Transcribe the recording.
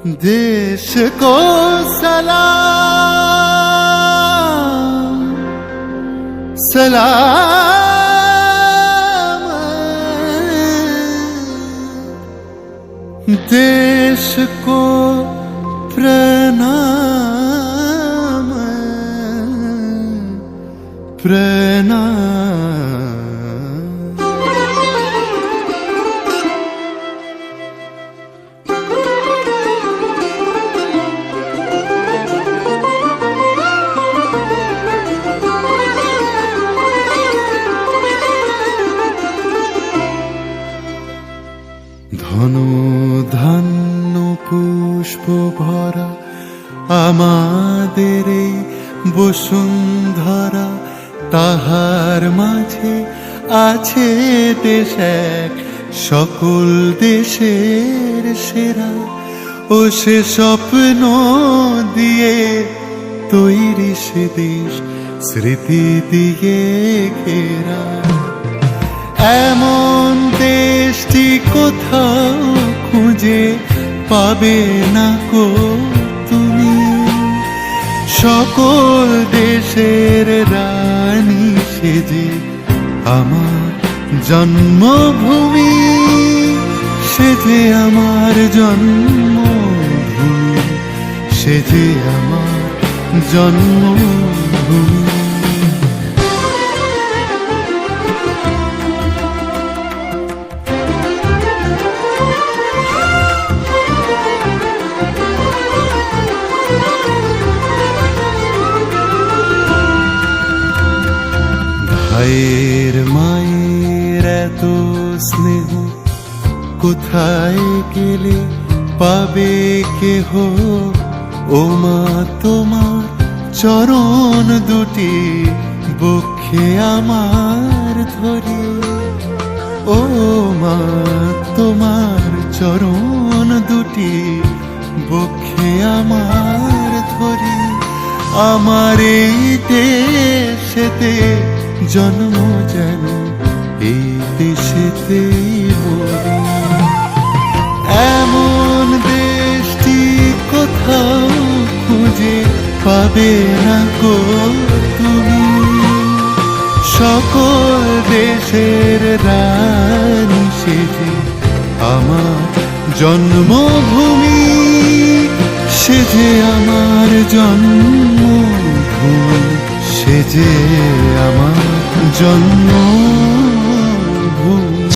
देश को सलाम सलाम, देश को प्रणाम प्रणाम। ধন ধান্য পুষ্প ভরা আমাদের এই বসুন্ধরা, তাহার মাঝে আছে দেশ এক সকল দেশের সেরা। ও সে স্বপ্ন দিয়ে তৈরি সে দেশ স্মৃতি দিয়ে ঘেরা। এমন দেশটি কোথাও খুঁজে পাবে না কো তুমি, সকল দেশের রানী সেজে আমার জন্মভূমি, সেজে আমার জন্মভূমি, সেজে আমার জন্মভূমি। ভাইয়ের মায়ের এত স্নেহ কোথায় গেলে পাবে কেহ, ও মা তোমার চরণ দুটি বক্ষে আমার ধরে। ও মা তোমার চরণ দুটি বক্ষে আমার ধরে। আমার এই দেশেতে জন্ম যেন এই দেশেতেই মরি। এমন দেশটি কোথাও খুঁজে পাবে না গো তুমি, সকল দেশের রানী সেজে আমার জন্মভূমি, সেজে আমার জন্মভূমি, সেজে আমার জন্ম